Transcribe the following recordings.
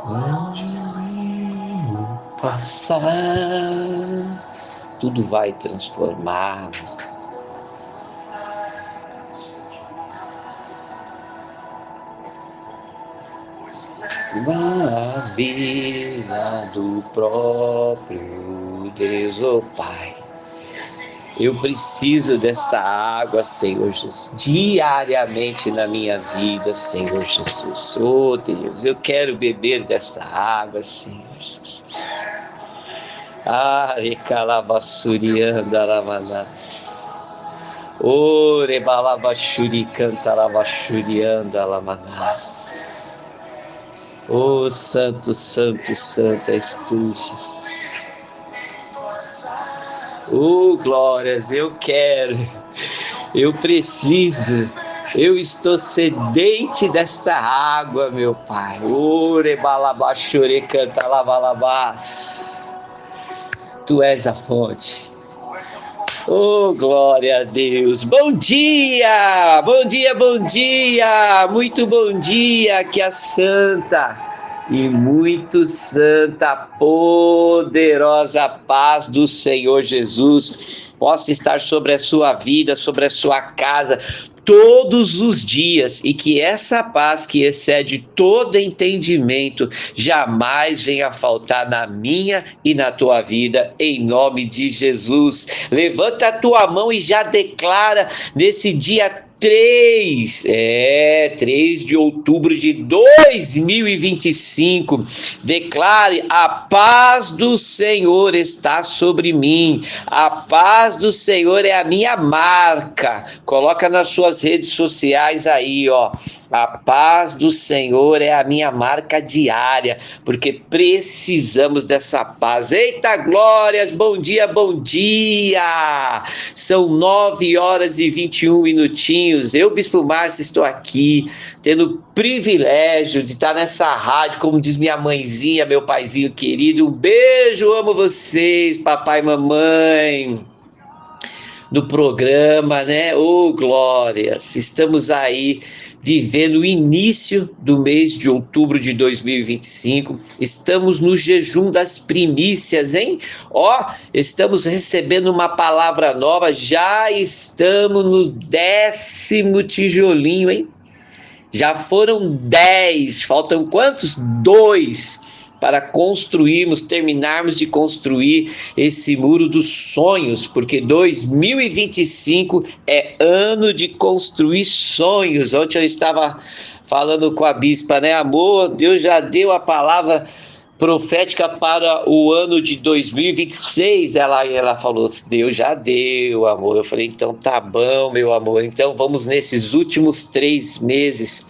Onde o rio passar, tudo vai transformar. A vida do próprio Deus, oh Pai. Eu preciso desta água, Senhor Jesus, diariamente na minha vida, Senhor Jesus. Oh Deus, eu quero beber desta água, Senhor Jesus. Recalabassurianda lamanás. Rebalabachuricanta lavachurianda lamanás. Santo, santo, santo és tu, Jesus. Glórias, eu quero, eu preciso, eu estou sedente desta água, meu Pai. Rebalabachuricanta lavalabás. Tu és a fonte. Glória a Deus. Bom dia, bom dia, bom dia. Muito bom dia, que a santa e muito santa, poderosa paz do Senhor Jesus possa estar sobre a sua vida, sobre a sua casa, todos os dias, e que essa paz que excede todo entendimento jamais venha faltar na minha e na tua vida, em nome de Jesus. Levanta a tua mão e já declara nesse dia 3 de outubro de 2025, declare: a paz do Senhor está sobre mim, a paz do Senhor é a minha marca. Coloca nas suas redes sociais aí, ó, a paz do Senhor é a minha marca diária, porque precisamos dessa paz. Eita glórias, bom dia, bom dia! São 9h21. Eu, Bispo Márcio, estou aqui, tendo o privilégio de estar nessa rádio, como diz minha mãezinha, meu paizinho querido. Um beijo, amo vocês, papai e mamãe. No programa, né? Glórias! Estamos aí vivendo o início do mês de outubro de 2025. Estamos no jejum das primícias, hein? Estamos recebendo uma palavra nova. Já estamos no 10º tijolinho, hein? Já foram 10. Faltam quantos? 2. Para terminarmos de construir esse muro dos sonhos, porque 2025 é ano de construir sonhos. Ontem eu estava falando com a bispa, né, amor? Deus já deu a palavra profética para o ano de 2026, ela falou, Deus já deu, amor. Eu falei, então tá bom, meu amor, então vamos nesses últimos 3 meses,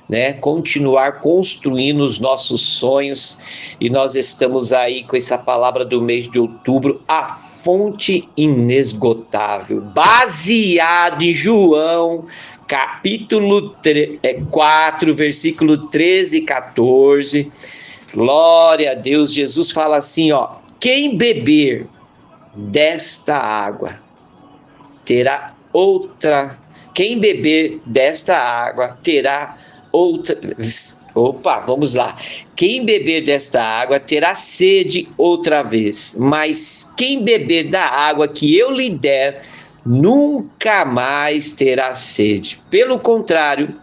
né, continuar construindo os nossos sonhos, e nós estamos aí com essa palavra do mês de outubro, a fonte inesgotável, baseado em João, capítulo 4, versículo 13 e 14, glória a Deus. Jesus fala assim, quem beber desta água terá outra, quem beber desta água terá outra. Vamos lá. Quem beber desta água terá sede outra vez, mas quem beber da água que eu lhe der nunca mais terá sede. Pelo contrário,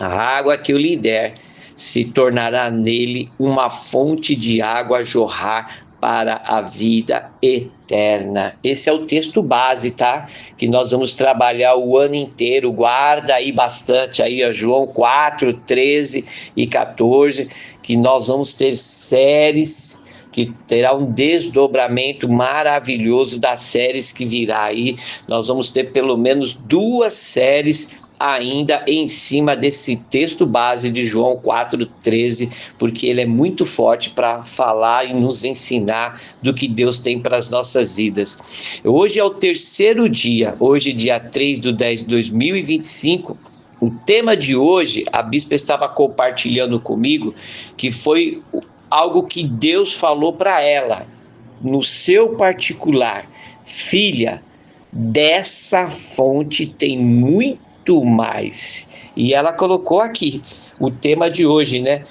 a água que eu lhe der se tornará nele uma fonte de água a jorrar para a vida eterna. Esse é o texto base, tá? Que nós vamos trabalhar o ano inteiro. Guarda aí bastante aí, João 4, 13 e 14, que nós vamos ter séries que terá um desdobramento maravilhoso das séries que virá aí. Nós vamos ter pelo menos 2 séries ainda em cima desse texto base de João 4,13, porque ele é muito forte para falar e nos ensinar do que Deus tem para as nossas vidas. Hoje é o 3º dia, hoje dia 3/10/2025, o tema de hoje, a bispa estava compartilhando comigo, que foi algo que Deus falou para ela, no seu particular: filha, dessa fonte tem muito muito mais. E ela colocou aqui o tema de hoje, né?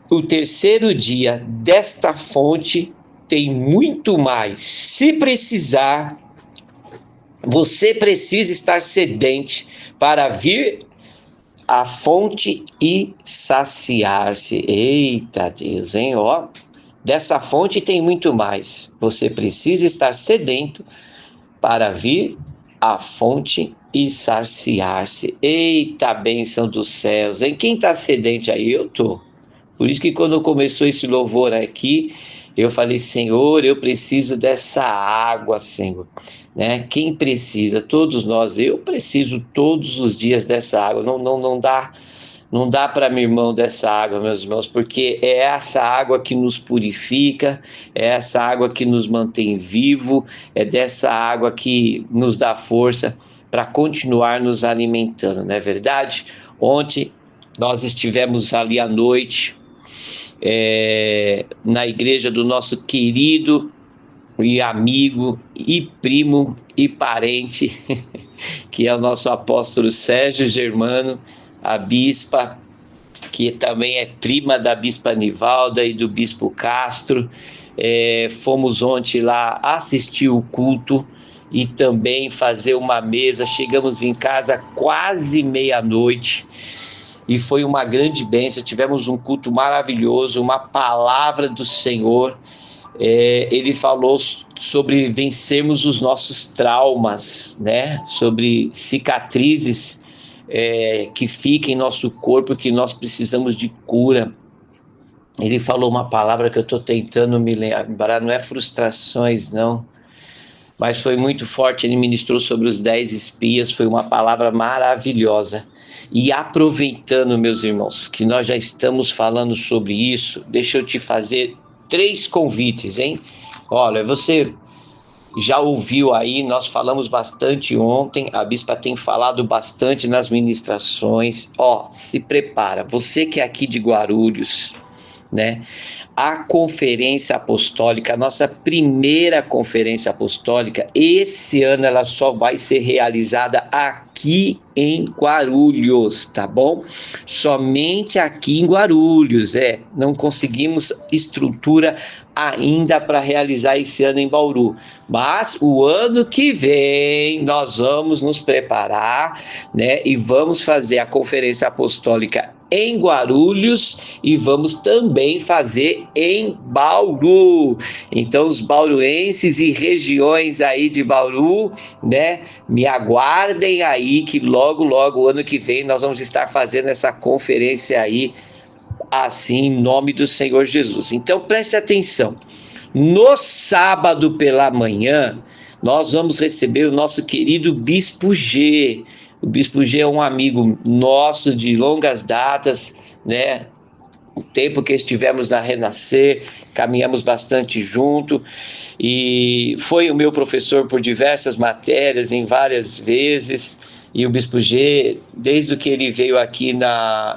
O terceiro dia desta fonte tem muito mais. Se precisar, você precisa estar sedente para vir à fonte e saciar-se. Eita Deus, hein? Ó, dessa fonte tem muito mais. Você precisa estar sedento para vir à fonte e saciar-se. Eita bênção dos céus, hein? Quem está sedente aí? Eu tô. Por isso que quando começou esse louvor aqui, eu falei, Senhor, eu preciso dessa água, Senhor, né? Quem precisa? Todos nós. Eu preciso todos os dias dessa água. Não dá para abrir mão dessa água, meus irmãos, porque é essa água que nos purifica, é essa água que nos mantém vivo, é dessa água que nos dá força para continuar nos alimentando, não é verdade? Ontem nós estivemos ali à noite, na igreja do nosso querido e amigo e primo e parente, que é o nosso apóstolo Sérgio Germano, a bispa, que também é prima da bispa Nivalda e do bispo Castro. Fomos ontem lá assistir o culto e também fazer uma mesa. Chegamos em casa quase meia-noite e foi uma grande bênção. Tivemos um culto maravilhoso, uma palavra do Senhor. Ele falou sobre vencermos os nossos traumas, né? Sobre cicatrizes que ficam em nosso corpo, que nós precisamos de cura. Ele falou uma palavra que eu estou tentando me lembrar, não é frustrações, não, mas foi muito forte. Ele ministrou sobre os 10 espias, foi uma palavra maravilhosa. E aproveitando, meus irmãos, que nós já estamos falando sobre isso, deixa eu te fazer 3 convites, hein? Olha, você já ouviu aí, nós falamos bastante ontem, a bispa tem falado bastante nas ministrações. Se prepara, você que é aqui de Guarulhos, né? A conferência apostólica, a nossa primeira conferência apostólica, esse ano ela só vai ser realizada aqui em Guarulhos, tá bom? Somente aqui em Guarulhos, não conseguimos estrutura ainda para realizar esse ano em Bauru, mas o ano que vem nós vamos nos preparar, né? E vamos fazer a conferência apostólica em Guarulhos e vamos também fazer em Bauru. Então os bauruenses e regiões aí de Bauru, né, me aguardem aí que logo o ano que vem nós vamos estar fazendo essa conferência aí, assim, em nome do Senhor Jesus. Então preste atenção, no sábado pela manhã nós vamos receber o nosso querido Bispo G. O Bispo G é um amigo nosso de longas datas, né? O tempo que estivemos na Renascer, caminhamos bastante junto, e foi o meu professor por diversas matérias, em várias vezes. E o Bispo G, desde que ele veio aqui,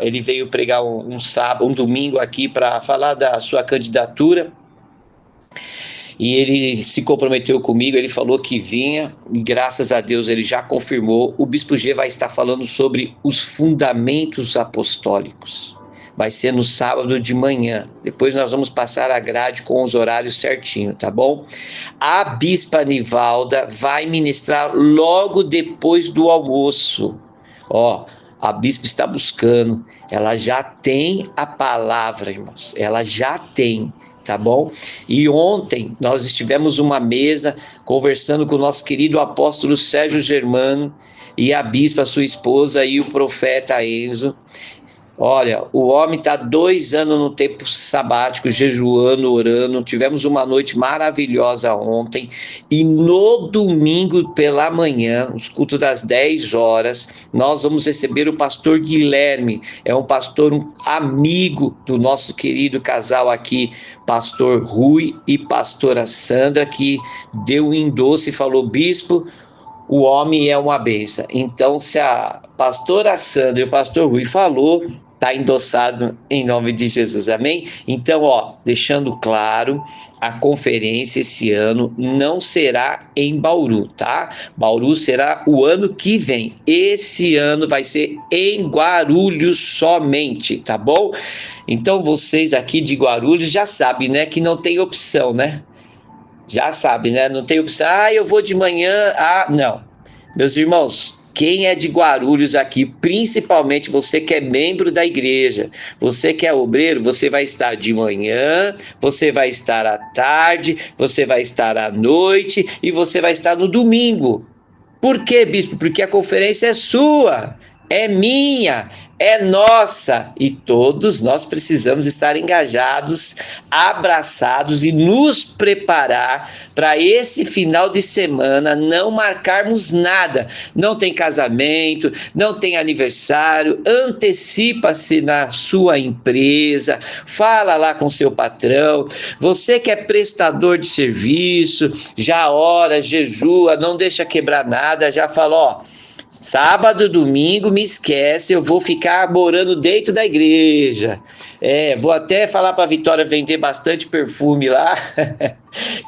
ele veio pregar um domingo aqui para falar da sua candidatura, e ele se comprometeu comigo, ele falou que vinha, e graças a Deus ele já confirmou. O Bispo G vai estar falando sobre os fundamentos apostólicos. Vai ser no sábado de manhã. Depois nós vamos passar a grade com os horários certinho, tá bom? A bispa Nivalda vai ministrar logo depois do almoço. A bispa está buscando, ela já tem a palavra, irmãos, ela já tem. Tá bom? E ontem nós estivemos numa mesa conversando com o nosso querido apóstolo Sérgio Germano e a bispa, sua esposa, e o profeta Enzo. Olha, o homem está 2 anos no tempo sabático, jejuando, orando. Tivemos uma noite maravilhosa ontem. E no domingo pela manhã, os cultos das 10 horas, nós vamos receber o pastor Guilherme. É um pastor, um amigo do nosso querido casal aqui, pastor Rui e pastora Sandra, que deu um endosso e falou: bispo, o homem é uma bênção. Então, se a pastora Sandra e o pastor Rui falou, Está endossado em nome de Jesus, amém? Então, deixando claro, a conferência esse ano não será em Bauru, tá? Bauru será o ano que vem. Esse ano vai ser em Guarulhos somente, tá bom? Então, vocês aqui de Guarulhos já sabem, né, que não tem opção, né? Já sabem, né? Não tem opção. Eu vou de manhã. Não. Meus irmãos, quem é de Guarulhos aqui, principalmente você que é membro da igreja, você que é obreiro, você vai estar de manhã, você vai estar à tarde, você vai estar à noite e você vai estar no domingo. Por quê, bispo? Porque a conferência é sua, é minha, é nossa, e todos nós precisamos estar engajados, abraçados e nos preparar para esse final de semana não marcarmos nada. Não tem casamento, não tem aniversário, antecipa-se na sua empresa, fala lá com seu patrão. Você que é prestador de serviço, já ora, jejua, não deixa quebrar nada, já fala, sábado, domingo, me esquece, eu vou ficar morando dentro da igreja. Vou até falar para a Vitória vender bastante perfume lá,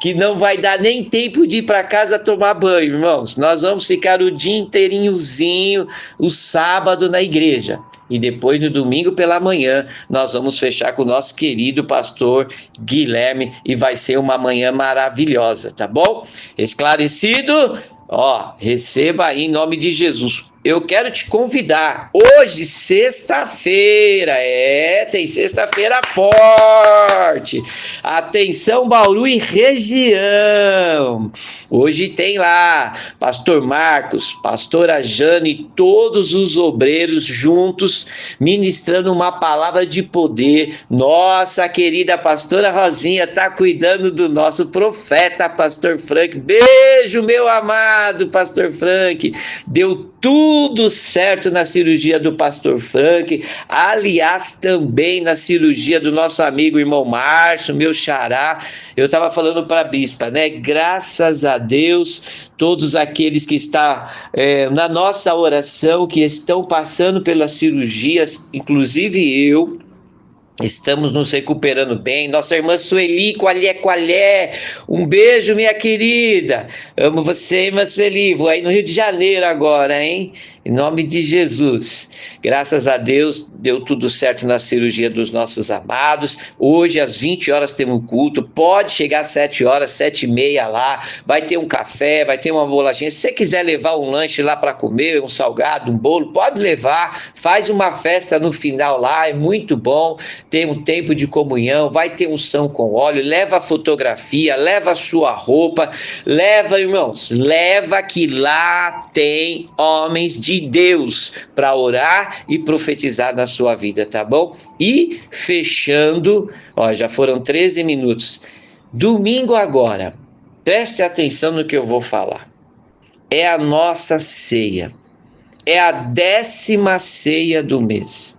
que não vai dar nem tempo de ir para casa tomar banho, irmãos. Nós vamos ficar o dia inteirinhozinho, o sábado na igreja. E depois, no domingo pela manhã, nós vamos fechar com o nosso querido pastor Guilherme e vai ser uma manhã maravilhosa, tá bom? Esclarecido? Receba aí em nome de Jesus. Eu quero te convidar, hoje, sexta-feira, tem sexta-feira forte, atenção Bauru e região, hoje tem lá, pastor Marcos, pastora Jane, todos os obreiros juntos, ministrando uma palavra de poder. Nossa querida pastora Rosinha está cuidando do nosso profeta, pastor Frank. Beijo, meu amado pastor Frank, deu tudo certo na cirurgia do pastor Frank, aliás, também na cirurgia do nosso amigo irmão Márcio, meu xará. Eu estava falando para a bispa, né? Graças a Deus, todos aqueles que estão na nossa oração, que estão passando pelas cirurgias, inclusive eu, estamos nos recuperando bem. Nossa irmã Sueli, qualé, um beijo, minha querida, amo você, irmã Sueli, vou aí no Rio de Janeiro agora, hein? Em nome de Jesus, graças a Deus, deu tudo certo na cirurgia dos nossos amados. Hoje às 20 horas temos um culto, pode chegar às 7 horas, 7h30 lá, vai ter um café, vai ter uma bolachinha. Se você quiser levar um lanche lá para comer, um salgado, um bolo, pode levar, faz uma festa no final lá, é muito bom. Tem um tempo de comunhão, vai ter unção com óleo, leva a fotografia, leva a sua roupa, leva, irmãos, leva que lá tem homens de Deus para orar e profetizar na sua vida, tá bom? E fechando, já foram 13 minutos, domingo agora, preste atenção no que eu vou falar, é a nossa ceia, é a 10ª ceia do mês.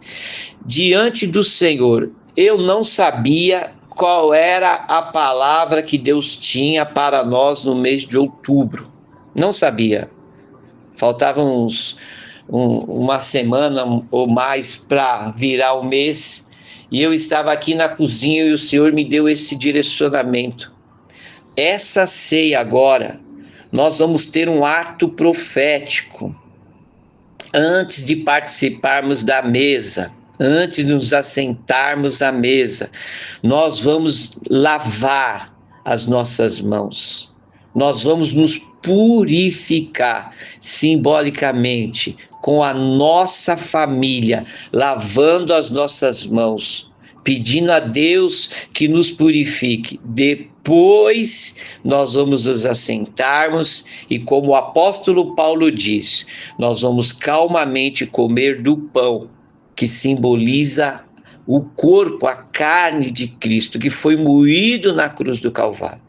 Diante do Senhor, eu não sabia qual era a palavra que Deus tinha para nós no mês de outubro. Não sabia. Faltavam uma semana ou mais para virar o mês. E eu estava aqui na cozinha e o Senhor me deu esse direcionamento. Essa ceia agora, nós vamos ter um ato profético. Antes de participarmos da mesa, antes de nos assentarmos à mesa, nós vamos lavar as nossas mãos. Nós vamos nos purificar simbolicamente com a nossa família, lavando as nossas mãos, pedindo a Deus que nos purifique. Depois nós vamos nos assentarmos e, como o apóstolo Paulo diz, nós vamos calmamente comer do pão que simboliza o corpo, a carne de Cristo, que foi moído na cruz do Calvário.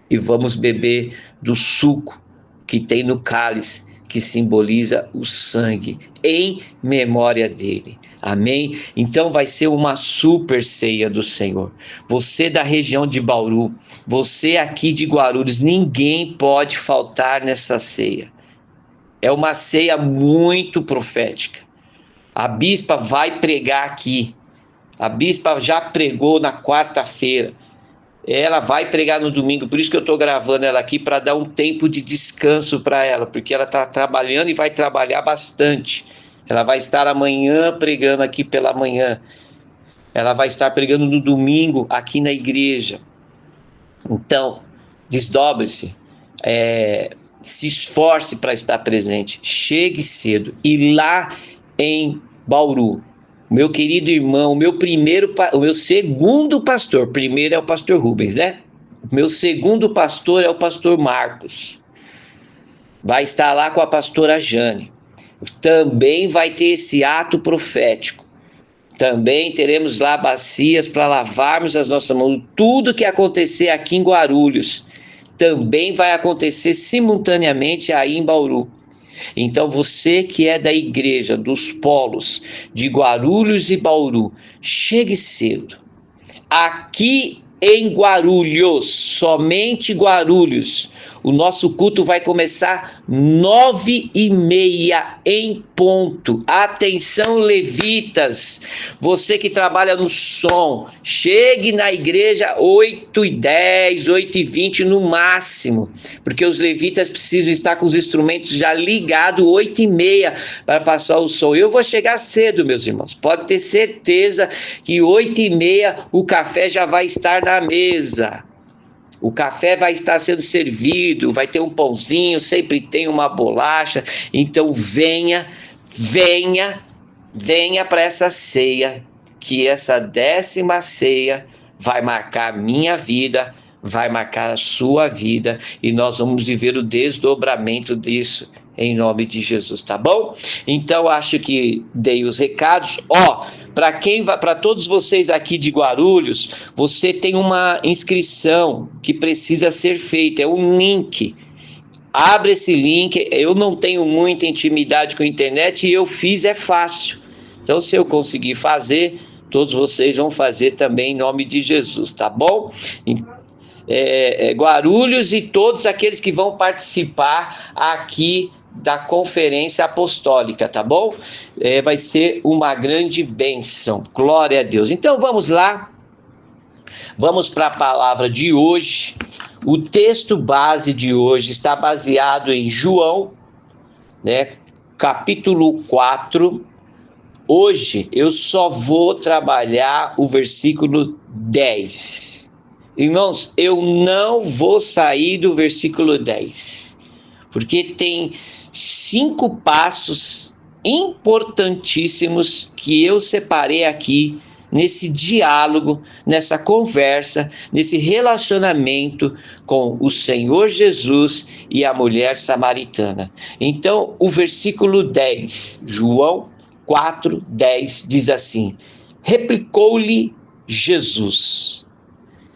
E vamos beber do suco que tem no cálice, que simboliza o sangue, em memória dele. Amém? Então vai ser uma super ceia do Senhor. Você da região de Bauru, você aqui de Guarulhos, ninguém pode faltar nessa ceia. É uma ceia muito profética. A bispa vai pregar aqui. A bispa já pregou na quarta-feira. Ela vai pregar no domingo, por isso que eu estou gravando ela aqui, para dar um tempo de descanso para ela, porque ela está trabalhando e vai trabalhar bastante. Ela vai estar amanhã pregando aqui pela manhã. Ela vai estar pregando no domingo aqui na igreja. Então, desdobre-se, se esforce para estar presente, chegue cedo. E lá em Bauru, meu querido irmão, o meu segundo pastor, primeiro é o pastor Rubens, né? O meu segundo pastor é o pastor Marcos. Vai estar lá com a pastora Jane. Também vai ter esse ato profético. Também teremos lá bacias para lavarmos as nossas mãos. Tudo que acontecer aqui em Guarulhos também vai acontecer simultaneamente aí em Bauru. Então você que é da igreja, dos polos de Guarulhos e Bauru, chegue cedo. Aqui em Guarulhos, somente Guarulhos, o nosso culto vai começar 9h30 em ponto. Atenção, levitas, você que trabalha no som, chegue na igreja 8h10, 8h20 no máximo, porque os levitas precisam estar com os instrumentos já ligados 8h30 para passar o som. Eu vou chegar cedo, meus irmãos, pode ter certeza que 8h30 o café já vai estar na mesa. O café vai estar sendo servido, vai ter um pãozinho, sempre tem uma bolacha. Então venha para essa ceia, que essa 10ª ceia vai marcar minha vida, vai marcar a sua vida, e nós vamos viver o desdobramento disso, em nome de Jesus, tá bom? Então acho que dei os recados. Para todos vocês aqui de Guarulhos, você tem uma inscrição que precisa ser feita, é um link. Abre esse link. Eu não tenho muita intimidade com a internet e eu fiz, é fácil. Então, se eu conseguir fazer, todos vocês vão fazer também em nome de Jesus, tá bom? Guarulhos e todos aqueles que vão participar aqui da conferência apostólica, tá bom? Vai ser uma grande bênção, glória a Deus. Então vamos lá, vamos para a palavra de hoje. O texto base de hoje está baseado em João, né, capítulo 4. Hoje eu só vou trabalhar o versículo 10. Irmãos, eu não vou sair do versículo 10, porque tem 5 passos importantíssimos que eu separei aqui nesse diálogo, nessa conversa, nesse relacionamento com o Senhor Jesus e a mulher samaritana. Então, o versículo 10, João 4:10 diz assim: replicou-lhe Jesus: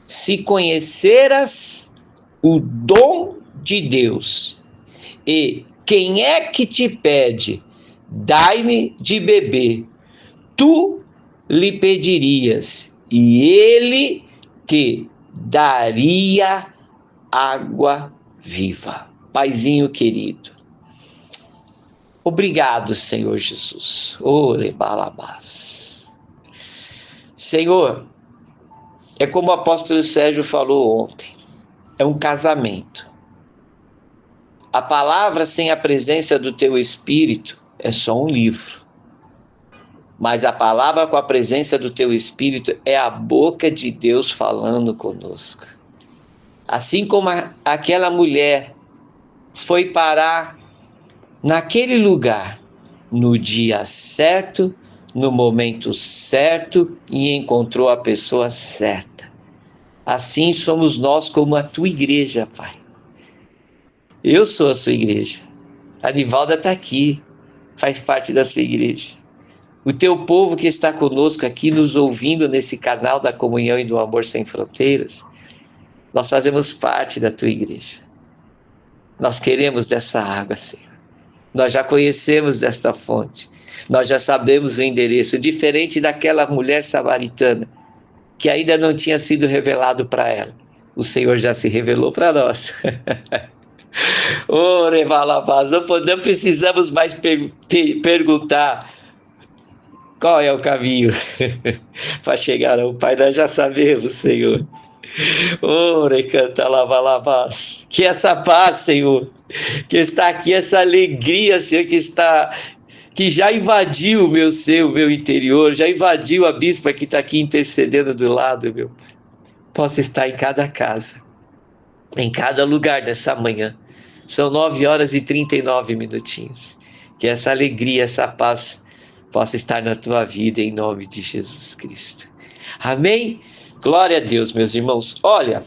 se conheceras o dom de Deus, e quem é que te pede, dai-me de beber, tu lhe pedirias, e ele te daria água viva. Paizinho querido, obrigado, Senhor Jesus. Balabás. Senhor, é como o apóstolo Sérgio falou ontem, é um casamento. A palavra sem a presença do teu Espírito é só um livro. Mas a palavra com a presença do teu Espírito é a boca de Deus falando conosco. Assim como aquela mulher foi parar naquele lugar, no dia certo, no momento certo, e encontrou a pessoa certa. Assim somos nós como a tua igreja, Pai. Eu sou a sua igreja. A Nivalda está aqui, faz parte da sua igreja. O teu povo que está conosco aqui, nos ouvindo nesse canal da comunhão e do amor sem fronteiras, nós fazemos parte da tua igreja. Nós queremos dessa água, Senhor. Nós já conhecemos desta fonte. Nós já sabemos o endereço, diferente daquela mulher samaritana, que ainda não tinha sido revelado para ela. O Senhor já se revelou para nós. Revalabás, não precisamos mais perguntar Qual é o caminho para chegar ao Pai? Nós já sabemos, Senhor. Ore, canta, lava, lavas. Que essa paz, Senhor, que está aqui, essa alegria, Senhor, que já invadiu o meu ser, o meu interior, já invadiu a bispa que está aqui intercedendo do lado, meu. Possa estar em cada casa, em cada lugar dessa manhã. São 9h39. Que essa alegria, essa paz possa estar na tua vida, em nome de Jesus Cristo. Amém? Glória a Deus, meus irmãos. Olha,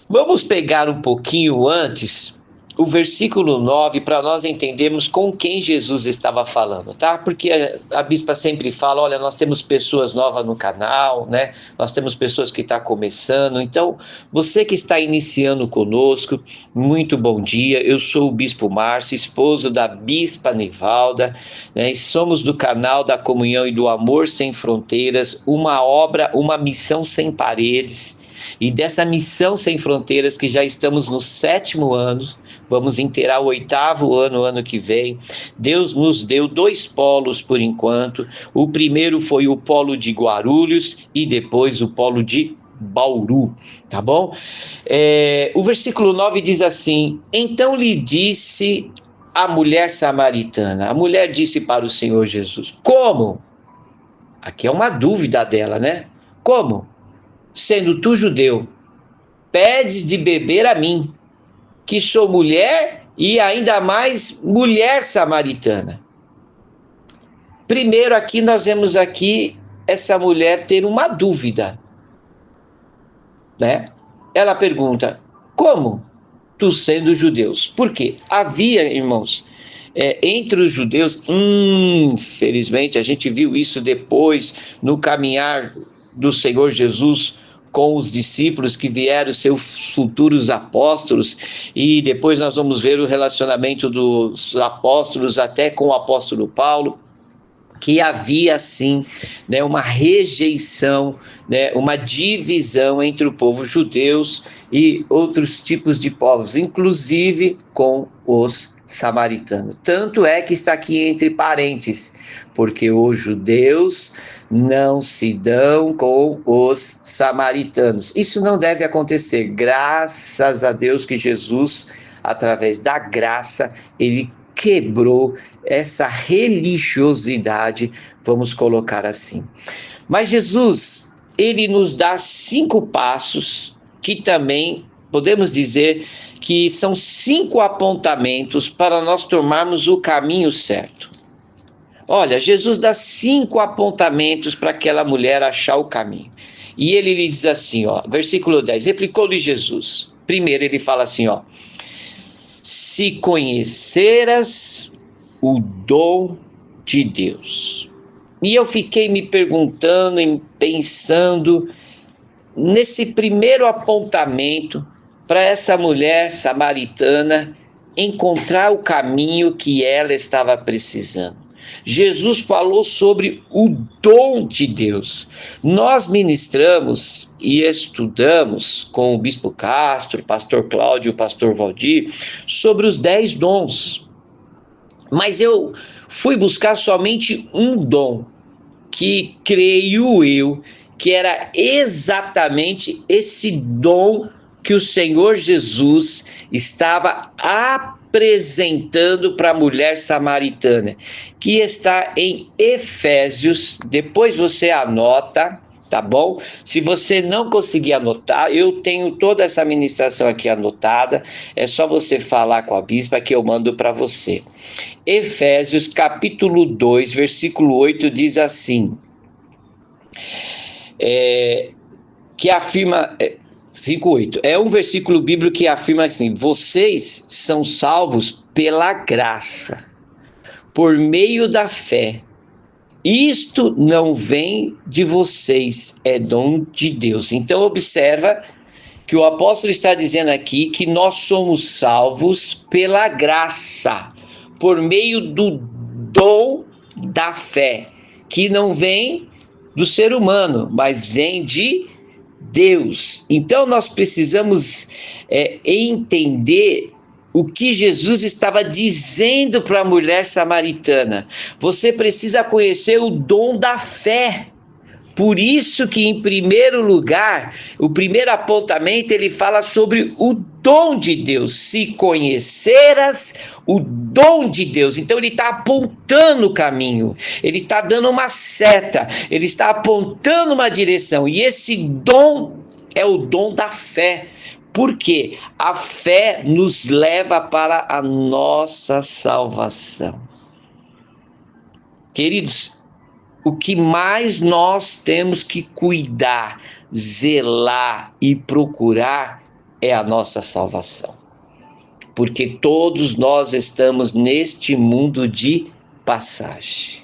vamos pegar um pouquinho antes o versículo 9 para nós entendermos com quem Jesus estava falando, tá? Porque a bispa sempre fala, olha, nós temos pessoas novas no canal, né? Nós temos pessoas que estão começando. Então, você que está iniciando conosco, muito bom dia. Eu sou o Bispo Márcio, esposo da Bispa Nivalda, né? E somos do canal da Comunhão e do Amor Sem Fronteiras, uma obra, uma missão sem paredes. E dessa missão sem fronteiras, que já estamos no 7º ano, vamos inteirar o 8º ano que vem. Deus nos deu 2 polos por enquanto. O primeiro foi o polo de Guarulhos e depois o polo de Bauru, tá bom? O versículo 9 diz assim: então lhe disse a mulher samaritana. A mulher disse para o Senhor Jesus: como? Aqui é uma dúvida dela, né? Como? Sendo tu judeu, pedes de beber a mim, que sou mulher e ainda mais mulher samaritana. Primeiro aqui nós vemos aqui essa mulher ter uma dúvida, né? Ela pergunta: como tu sendo judeus? Por quê? Havia, irmãos, entre os judeus, infelizmente a gente viu isso depois no caminhar do Senhor Jesus com os discípulos que vieram ser os futuros apóstolos, e depois nós vamos ver o relacionamento dos apóstolos até com o apóstolo Paulo, que havia sim, né, uma rejeição, né, uma divisão entre o povo judeus e outros tipos de povos, inclusive com os samaritanos. Tanto é que está aqui entre parênteses, porque os judeus não se dão com os samaritanos. Isso não deve acontecer. Graças a Deus que Jesus, através da graça, ele quebrou essa religiosidade, vamos colocar assim. Mas Jesus, ele nos dá 5 passos que também podemos dizer que são 5 apontamentos para nós tomarmos o caminho certo. Olha, Jesus dá 5 apontamentos para aquela mulher achar o caminho. E ele lhe diz assim, ó, versículo 10, replicou-lhe Jesus. Primeiro ele fala assim, ó: se conheceras o dom de Deus. E eu fiquei me perguntando e pensando nesse primeiro apontamento para essa mulher samaritana encontrar o caminho que ela estava precisando. Jesus falou sobre o dom de Deus. Nós ministramos e estudamos com o Bispo Castro, o pastor Cláudio e o pastor Valdir sobre os 10 dons. Mas eu fui buscar somente um dom, que creio eu que era exatamente esse dom que o Senhor Jesus estava apresentando para a mulher samaritana, que está em Efésios. Depois você anota, tá bom? Se você não conseguir anotar, eu tenho toda essa ministração aqui anotada, é só você falar com a bispa que eu mando para você. Efésios capítulo 2, versículo 8 diz assim, que afirma... 5:8, é um versículo bíblico que afirma assim: vocês são salvos pela graça, por meio da fé. Isto não vem de vocês, é dom de Deus. Então observa que o apóstolo está dizendo aqui que nós somos salvos pela graça, por meio do dom da fé, que não vem do ser humano, mas vem de Deus. Então nós precisamos entender o que Jesus estava dizendo para a mulher samaritana. Você precisa conhecer o dom da fé. Por isso que, em primeiro lugar, o primeiro apontamento, ele fala sobre o dom de Deus. Se conheceras o dom de Deus. Então, ele está apontando o caminho. Ele está dando uma seta. Ele está apontando uma direção. E esse dom é o dom da fé. Por quê? A fé nos leva para a nossa salvação. Queridos, o que mais nós temos que cuidar, zelar e procurar é a nossa salvação. Porque todos nós estamos neste mundo de passagem.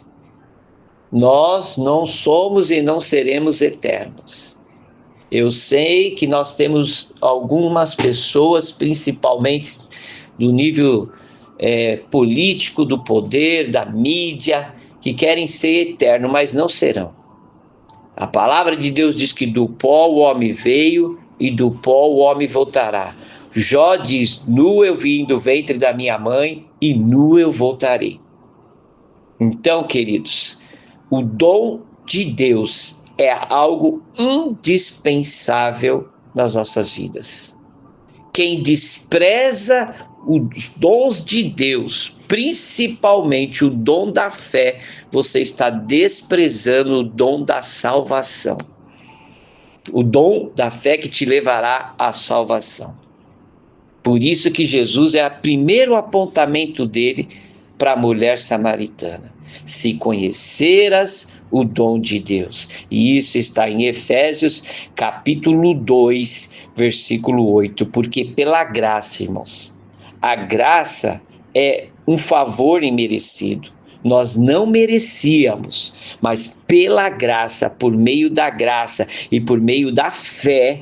Nós não somos e não seremos eternos. Eu sei que nós temos algumas pessoas, principalmente do nível político, do poder, da mídia, que querem ser eterno, mas não serão. A palavra de Deus diz que do pó o homem veio e do pó o homem voltará. Jó diz, nu eu vim do ventre da minha mãe e nu eu voltarei. Então, queridos, o dom de Deus é algo indispensável nas nossas vidas. Quem despreza os dons de Deus, principalmente o dom da fé, você está desprezando o dom da salvação. O dom da fé que te levará à salvação. Por isso que Jesus é o primeiro apontamento dele para a mulher samaritana. Se conheceras o dom de Deus. E isso está em Efésios, capítulo 2, versículo 8. Porque pela graça, irmãos, a graça é um favor imerecido. Nós não merecíamos, mas pela graça, por meio da graça e por meio da fé,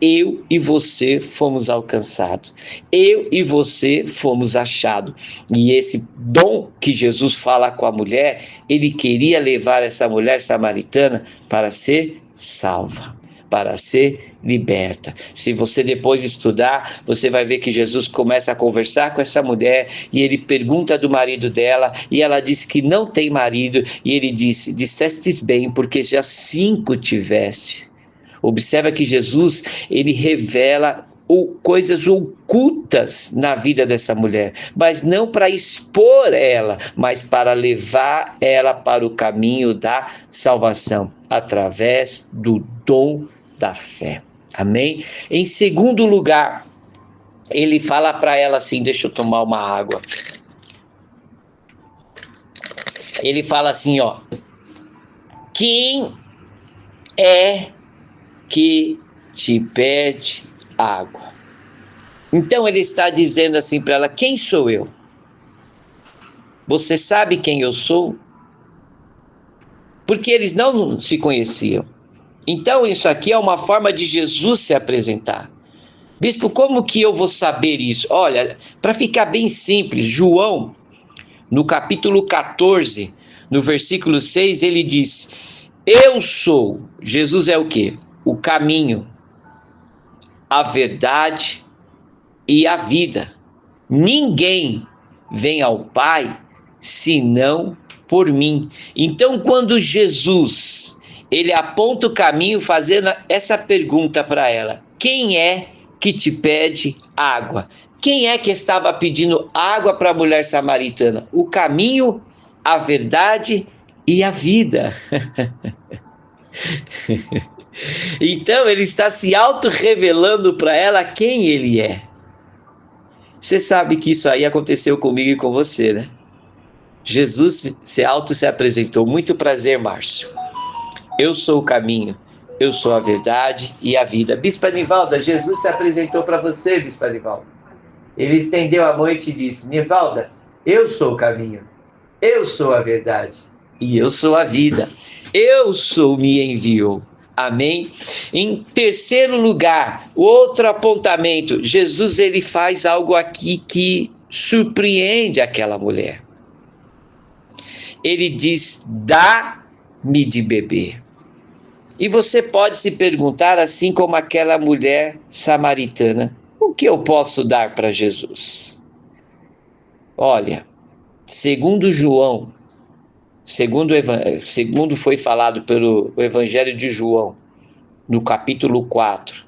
eu e você fomos alcançados. Eu e você fomos achados. E esse dom que Jesus fala com a mulher, ele queria levar essa mulher samaritana para ser salva, para ser liberta. Se você depois estudar, você vai ver que Jesus começa a conversar com essa mulher e ele pergunta do marido dela e ela diz que não tem marido e ele disse, dissestes bem, porque já 5 tiveste. Observa que Jesus, ele revela coisas ocultas na vida dessa mulher, mas não para expor ela, mas para levar ela para o caminho da salvação, através do dom da fé. Amém? Em segundo lugar, ele fala para ela assim, deixa eu tomar uma água. Ele fala assim, ó, quem é que te pede água? Então ele está dizendo assim para ela, quem sou eu? Você sabe quem eu sou? Porque eles não se conheciam. Então isso aqui é uma forma de Jesus se apresentar. Bispo, como que eu vou saber isso? Olha, para ficar bem simples, João, no capítulo 14, no versículo 6, ele diz, eu sou, Jesus é o quê? O caminho, a verdade e a vida. Ninguém vem ao Pai senão por mim. Então, quando Jesus, ele aponta o caminho fazendo essa pergunta para ela, quem é que te pede água? Quem é que estava pedindo água para a mulher samaritana? O caminho, a verdade e a vida. Então ele está se auto-revelando para ela quem ele é. Você sabe que isso aí aconteceu comigo e com você, né? Jesus se apresentou. Muito prazer, Márcio. Eu sou o caminho, eu sou a verdade e a vida. Bispa Nivalda, Jesus se apresentou para você, Bispa Nivalda. Ele estendeu a mão e te disse, Nivalda, eu sou o caminho, eu sou a verdade e eu sou a vida. Eu sou, me enviou. Amém? Em terceiro lugar, outro apontamento, Jesus ele faz algo aqui que surpreende aquela mulher. Ele diz, dá-me de beber. E você pode se perguntar, assim como aquela mulher samaritana, o que eu posso dar para Jesus? Olha, segundo João, segundo foi falado pelo Evangelho de João, no capítulo 4,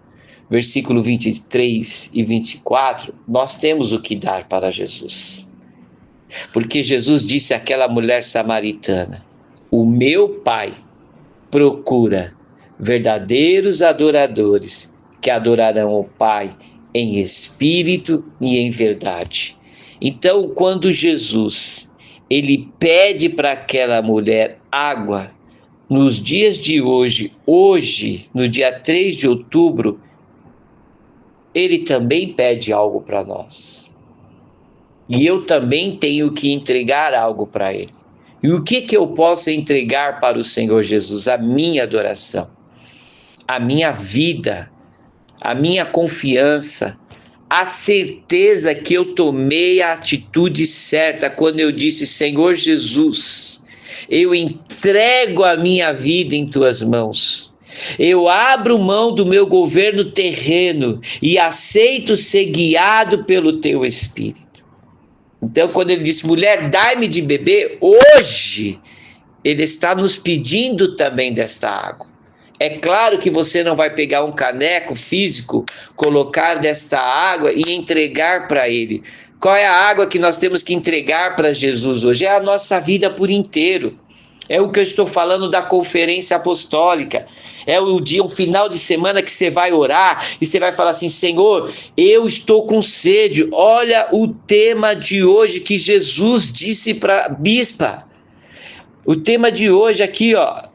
versículo 23 e 24, nós temos o que dar para Jesus. Porque Jesus disse àquela mulher samaritana: o meu Pai procura verdadeiros adoradores que adorarão o Pai em espírito e em verdade. Então, quando Jesus ele pede para aquela mulher água, nos dias de hoje, no dia 3 de outubro, ele também pede algo para nós. E eu também tenho que entregar algo para ele. E o que eu posso entregar para o Senhor Jesus? A minha adoração, a minha vida, a minha confiança, a certeza que eu tomei a atitude certa quando eu disse: Senhor Jesus, eu entrego a minha vida em tuas mãos. Eu abro mão do meu governo terreno e aceito ser guiado pelo teu Espírito. Então, quando ele disse: mulher, dai-me de beber, hoje ele está nos pedindo também desta água. É claro que você não vai pegar um caneco físico, colocar desta água e entregar para ele. Qual é a água que nós temos que entregar para Jesus hoje? É a nossa vida por inteiro. É o que eu estou falando da conferência apostólica. É o dia, um final de semana que você vai orar e você vai falar assim: Senhor, eu estou com sede. Olha o tema de hoje que Jesus disse para a bispa. O tema de hoje aqui, ó.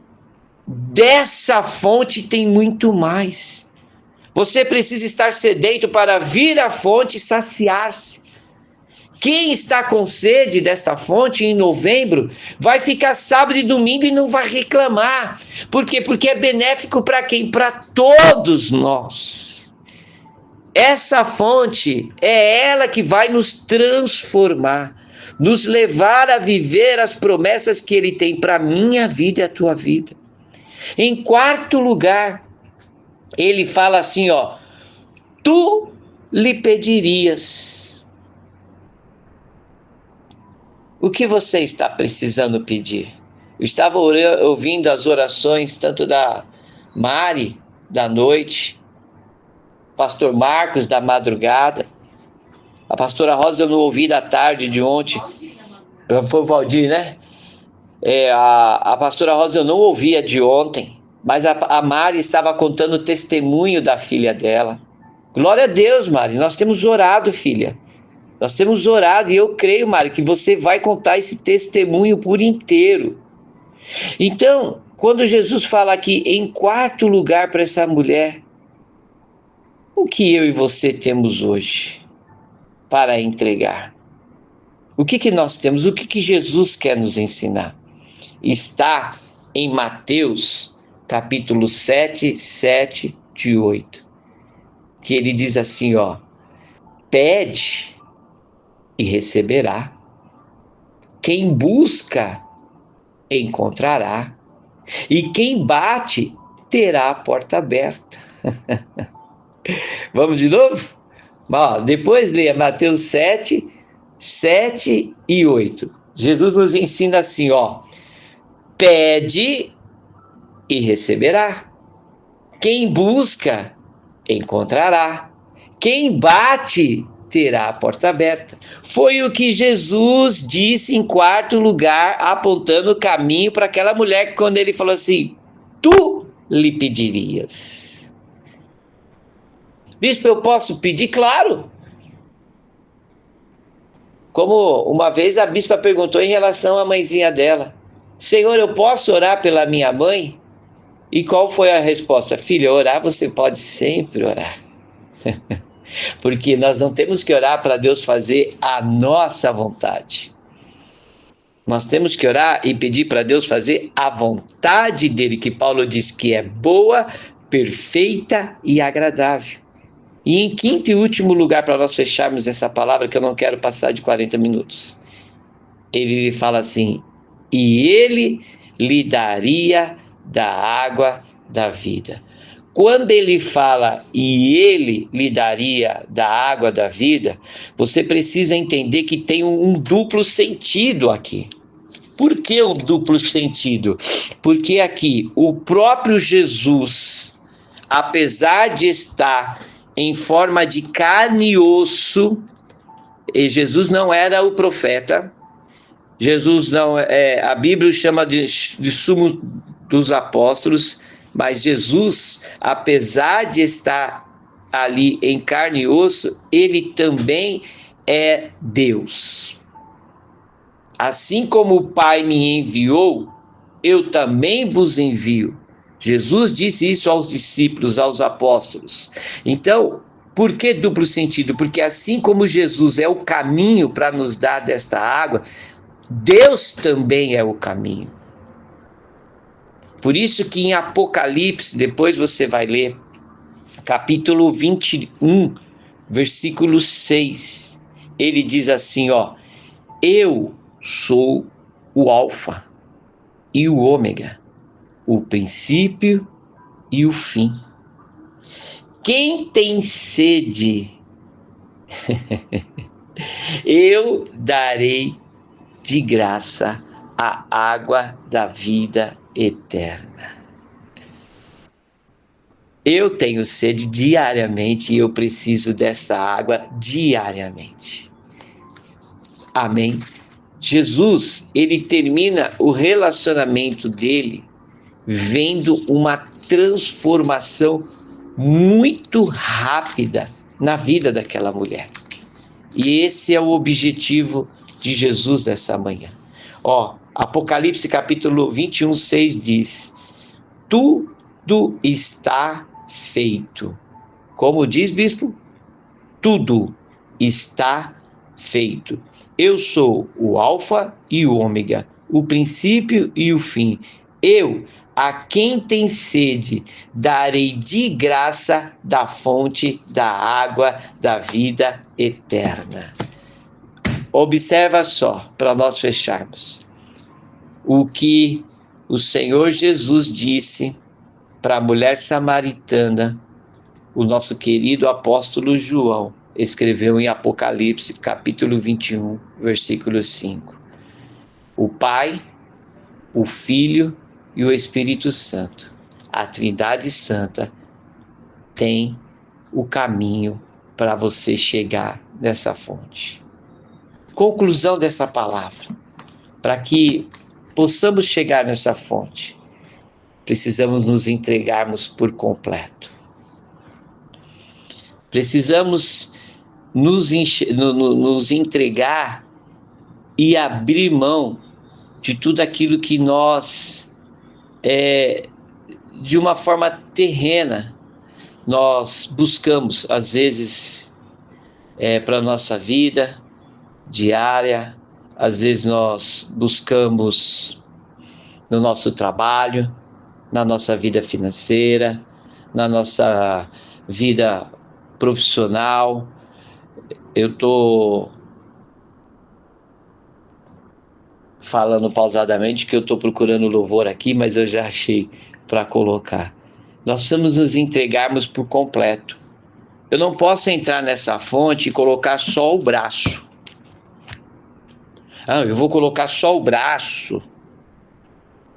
Dessa fonte tem muito mais. Você precisa estar sedento para vir à fonte e saciar-se. Quem está com sede desta fonte em novembro vai ficar sábado e domingo e não vai reclamar. Por quê? Porque é benéfico para quem? Para todos nós. Essa fonte é ela que vai nos transformar, nos levar a viver as promessas que Ele tem para a minha vida e a tua vida. Em quarto lugar, ele fala assim, ó: tu lhe pedirias. O que você está precisando pedir? Eu estava ouvindo as orações tanto da Mari, da noite, pastor Marcos, da madrugada, a pastora Rosa eu não ouvi da tarde de ontem. Foi o Valdir, né? A pastora Rosa eu não ouvia de ontem, mas a Mari estava contando o testemunho da filha dela. Glória a Deus, Mari, nós temos orado, filha. Nós temos orado e eu creio, Mari, que você vai contar esse testemunho por inteiro. Então, quando Jesus fala aqui em quarto lugar para essa mulher, o que eu e você temos hoje para entregar? O que nós temos? O que Jesus quer nos ensinar? Está em Mateus, capítulo 7, 7 de 8, que ele diz assim, ó: pede e receberá, quem busca, encontrará, e quem bate, terá a porta aberta. Vamos de novo? Ó, depois leia Mateus 7, 7 e 8. Jesus nos ensina assim, ó: pede e receberá. Quem busca, encontrará. Quem bate, terá a porta aberta. Foi o que Jesus disse em quarto lugar, apontando o caminho para aquela mulher, quando ele falou assim: tu lhe pedirias. Bispo, eu posso pedir? Claro. Como uma vez a bispa perguntou em relação à mãezinha dela: Senhor, eu posso orar pela minha mãe? E qual foi a resposta? Filha, orar você pode sempre orar. Porque nós não temos que orar para Deus fazer a nossa vontade. Nós temos que orar e pedir para Deus fazer a vontade dele, que Paulo diz que é boa, perfeita e agradável. E em quinto e último lugar, para nós fecharmos essa palavra, que eu não quero passar de 40 minutos, ele fala assim: e ele lhe daria da água da vida. quando ele fala e ele lhe daria da água da vida, você precisa entender que tem um duplo sentido aqui. Por que um duplo sentido? Porque aqui o próprio Jesus, apesar de estar em forma de carne e osso, e Jesus não era o profeta, Jesus não a Bíblia o chama de sumo dos apóstolos, mas Jesus, apesar de estar ali em carne e osso, ele também é Deus. Assim como o Pai me enviou, eu também vos envio. Jesus disse isso aos discípulos, aos apóstolos. Então, por que duplo sentido? Porque assim como Jesus é o caminho para nos dar desta água, Deus também é o caminho. Por isso que em Apocalipse, depois você vai ler, capítulo 21, versículo 6, ele diz assim, eu sou o Alfa e o Ômega, o princípio e o fim. Quem tem sede, eu darei de graça a água da vida eterna. Eu tenho sede diariamente e eu preciso dessa água diariamente. Amém? Jesus, ele termina o relacionamento dele vendo uma transformação muito rápida na vida daquela mulher. E esse é o objetivo de Jesus dessa manhã. Apocalipse capítulo 21, 6 diz: tudo está feito. Como diz, bispo? Tudo está feito. Eu sou o Alfa e o Ômega, o princípio e o fim. Eu, a quem tem sede, darei de graça da fonte da água da vida eterna. Observa só, para nós fecharmos, o que o Senhor Jesus disse para a mulher samaritana, o nosso querido apóstolo João escreveu em Apocalipse, capítulo 21, versículo 5. O Pai, o Filho e o Espírito Santo, a Trindade Santa, tem o caminho para você chegar nessa fonte. Conclusão dessa palavra: para que possamos chegar nessa fonte, precisamos nos entregarmos por completo. Precisamos nos entregar e abrir mão de tudo aquilo que nós, de uma forma terrena, nós buscamos, às vezes, para a nossa vida diária, às vezes nós buscamos no nosso trabalho, na nossa vida financeira, na nossa vida profissional. Eu estou falando pausadamente que eu estou procurando louvor aqui, mas eu já achei para colocar. Nós precisamos nos entregarmos por completo. Eu não posso entrar nessa fonte e colocar só o braço. Eu vou colocar só o braço,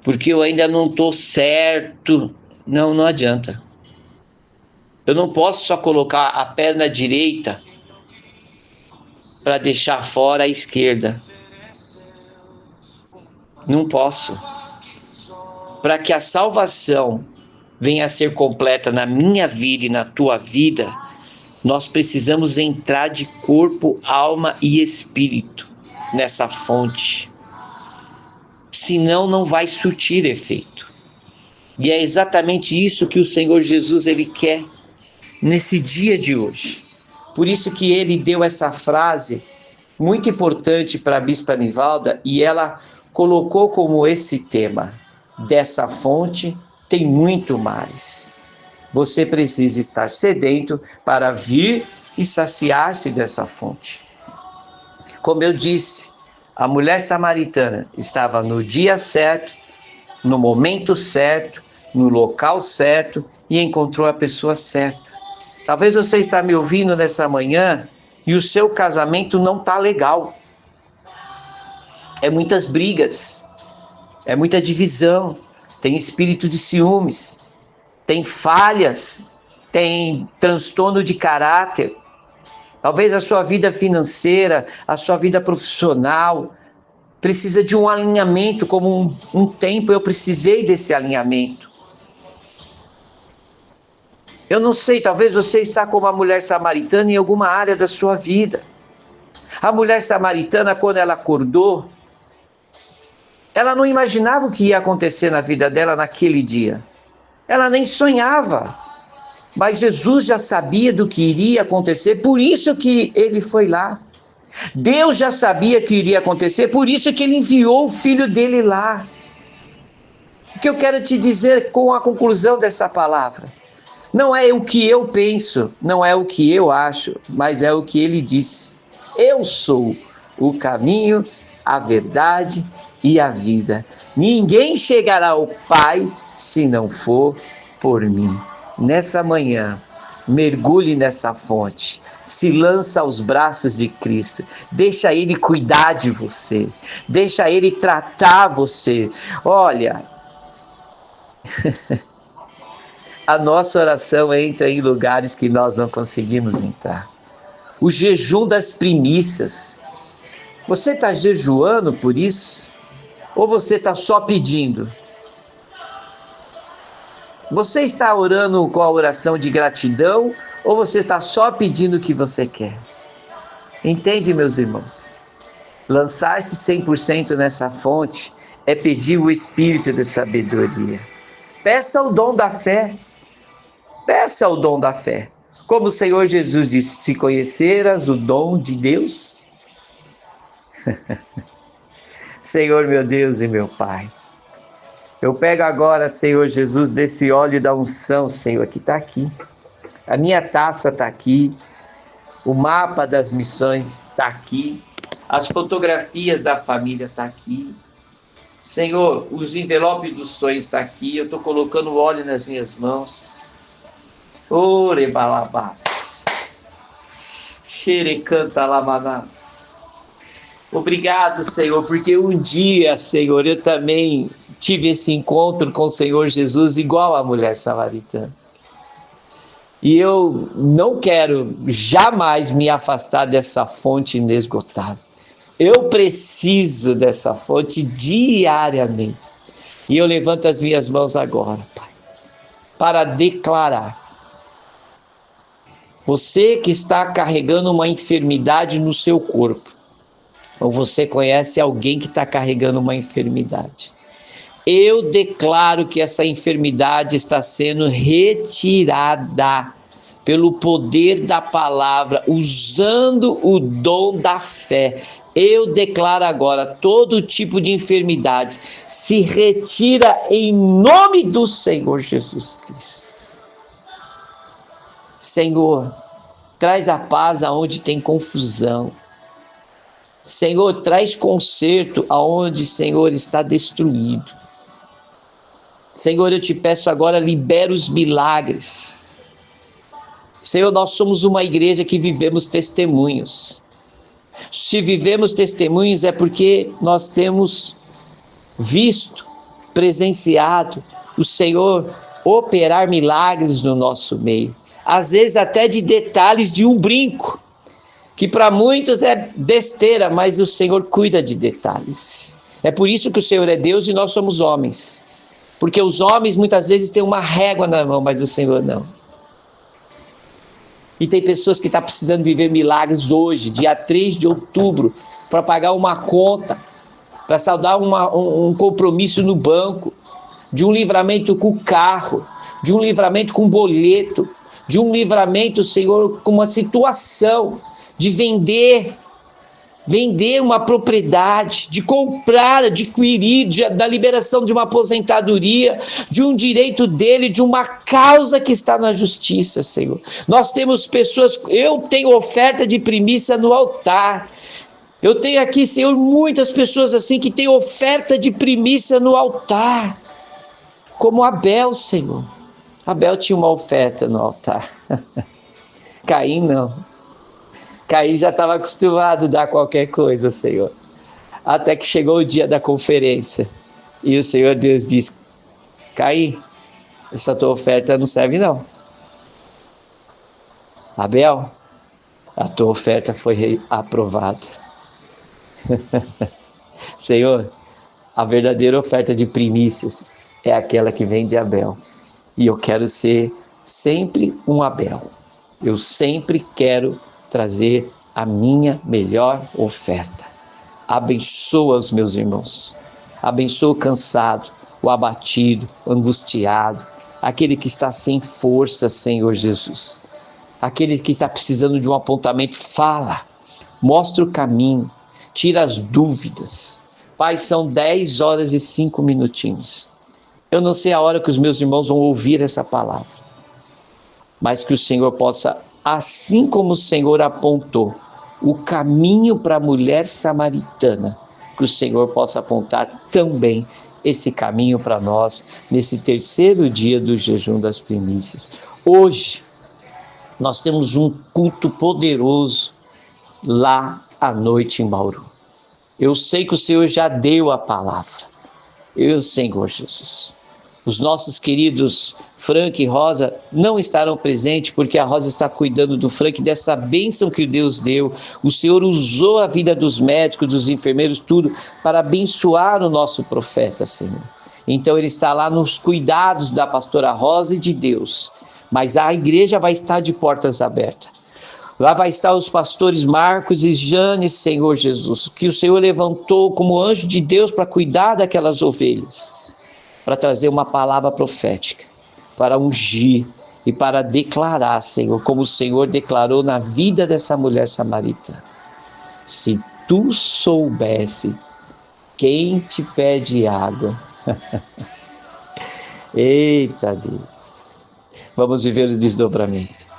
porque eu ainda não estou certo. Não adianta. Eu não posso só colocar a perna direita para deixar fora a esquerda. Não posso. Para que a salvação venha a ser completa na minha vida e na tua vida, nós precisamos entrar de corpo, alma e espírito nessa fonte. Senão não vai surtir efeito. E é exatamente isso que o Senhor Jesus ele quer nesse dia de hoje. Por isso que ele deu essa frase muito importante para a Bispa Nivalda, e ela colocou como esse tema: dessa fonte tem muito mais. Você precisa estar sedento para vir e saciar-se dessa fonte. Como eu disse, a mulher samaritana estava no dia certo, no momento certo, no local certo e encontrou a pessoa certa. Talvez você está me ouvindo nessa manhã e o seu casamento não está legal. É muitas brigas, é muita divisão, tem espírito de ciúmes, tem falhas, tem transtorno de caráter. Talvez a sua vida financeira, a sua vida profissional precisa de um alinhamento, como um tempo eu precisei desse alinhamento. Eu não sei, talvez você está como a mulher samaritana em alguma área da sua vida. A mulher samaritana, quando ela acordou, ela não imaginava o que ia acontecer na vida dela naquele dia. Ela nem sonhava. Mas Jesus já sabia do que iria acontecer, por isso que ele foi lá. Deus já sabia que iria acontecer, por isso que ele enviou o filho dele lá. O que eu quero te dizer com a conclusão dessa palavra? Não é o que eu penso, não é o que eu acho, mas é o que ele disse. Eu sou o caminho, a verdade e a vida. Ninguém chegará ao Pai se não for por mim. Nessa manhã, mergulhe nessa fonte, se lança aos braços de Cristo, deixa Ele cuidar de você, deixa Ele tratar você. Olha, a nossa oração entra em lugares que nós não conseguimos entrar. O jejum das primícias. Você está jejuando por isso? Ou você está só pedindo? Você está orando com a oração de gratidão ou você está só pedindo o que você quer? Entende, meus irmãos? Lançar-se 100% nessa fonte é pedir o espírito de sabedoria. Peça o dom da fé. Peça o dom da fé. Como o Senhor Jesus disse, se conheceras o dom de Deus. Senhor, meu Deus e meu Pai. Eu pego agora, Senhor Jesus, desse óleo da unção, Senhor, que está aqui. A minha taça está aqui. O mapa das missões está aqui. As fotografias da família estão aqui. Senhor, os envelopes dos sonhos estão aqui. Eu estou colocando o óleo nas minhas mãos. Orebalabás. Xerecanta lamanás. Obrigado, Senhor, porque um dia, Senhor, eu também tive esse encontro com o Senhor Jesus igual a mulher samaritana. E eu não quero jamais me afastar dessa fonte inesgotável. Eu preciso dessa fonte diariamente. E eu levanto as minhas mãos agora, Pai, para declarar. Você que está carregando uma enfermidade no seu corpo, ou você conhece alguém que está carregando uma enfermidade, eu declaro que essa enfermidade está sendo retirada pelo poder da palavra, usando o dom da fé. Eu declaro agora, todo tipo de enfermidade se retira em nome do Senhor Jesus Cristo. Senhor, traz a paz aonde tem confusão. Senhor, traz conserto aonde, Senhor, está destruído. Senhor, eu te peço agora, libera os milagres. Senhor, nós somos uma igreja que vivemos testemunhos. Se vivemos testemunhos é porque nós temos visto, presenciado o Senhor operar milagres no nosso meio. Às vezes até de detalhes de um brinco, que para muitos é besteira, mas o Senhor cuida de detalhes. É por isso que o Senhor é Deus e nós somos homens. Porque os homens muitas vezes têm uma régua na mão, mas o Senhor não. E tem pessoas que estão precisando viver milagres hoje, dia 3 de outubro, para pagar uma conta, para saldar um compromisso no banco, de um livramento com o carro, de um livramento com boleto, de um livramento, Senhor, com uma situação de vender uma propriedade, de comprar, adquirir, da liberação de uma aposentadoria, de um direito dele, de uma causa que está na justiça, Senhor. Nós temos pessoas, eu tenho oferta de primícia no altar. Eu tenho aqui, Senhor, muitas pessoas assim que têm oferta de primícia no altar, como Abel, Senhor. Abel tinha uma oferta no altar. Caim não. Caim já estava acostumado a dar qualquer coisa, Senhor. Até que chegou o dia da conferência. E o Senhor Deus disse: Caim, essa tua oferta não serve não. Abel, a tua oferta foi aprovada. Senhor, a verdadeira oferta de primícias é aquela que vem de Abel. E eu quero ser sempre um Abel. Eu sempre quero trazer a minha melhor oferta. Abençoa os meus irmãos. Abençoa o cansado, o abatido, o angustiado, aquele que está sem força, Senhor Jesus. Aquele que está precisando de um apontamento, fala, mostra o caminho, tira as dúvidas. Pai, são 10 horas e 5 minutinhos. Eu não sei a hora que os meus irmãos vão ouvir essa palavra, mas que o Senhor possa, assim como o Senhor apontou o caminho para a mulher samaritana, que o Senhor possa apontar também esse caminho para nós, nesse terceiro dia do jejum das primícias. Hoje, nós temos um culto poderoso lá à noite em Bauru. Eu sei que o Senhor já deu a palavra. Senhor Jesus. Os nossos queridos Frank e Rosa não estarão presentes porque a Rosa está cuidando do Frank, dessa bênção que Deus deu. O Senhor usou a vida dos médicos, dos enfermeiros, tudo, para abençoar o nosso profeta, Senhor. Então ele está lá nos cuidados da pastora Rosa e de Deus. Mas a igreja vai estar de portas abertas. Lá vai estar os pastores Marcos e Jane, Senhor Jesus, que o Senhor levantou como anjo de Deus para cuidar daquelas ovelhas, para trazer uma palavra profética, para ungir e para declarar, Senhor, como o Senhor declarou na vida dessa mulher samaritana. Se tu soubesse quem te pede água. Eita Deus. Vamos viver o desdobramento.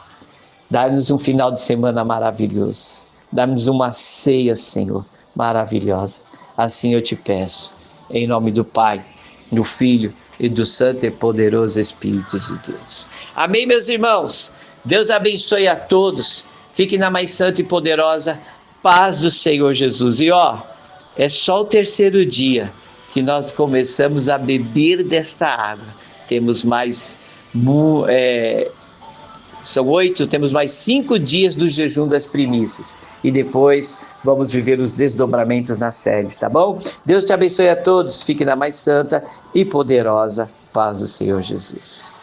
Dá-nos um final de semana maravilhoso. Dá-nos uma ceia, Senhor, maravilhosa. Assim eu te peço, em nome do Pai, do Filho e do Santo e Poderoso Espírito de Deus. Amém, meus irmãos? Deus abençoe a todos. Fiquem na mais santa e poderosa paz do Senhor Jesus. E é só o terceiro dia que nós começamos a beber desta água. Temos mais... São 8, temos mais 5 dias do jejum das primícias. E depois vamos viver os desdobramentos nas séries, tá bom? Deus te abençoe a todos. Fique na mais santa e poderosa paz do Senhor Jesus.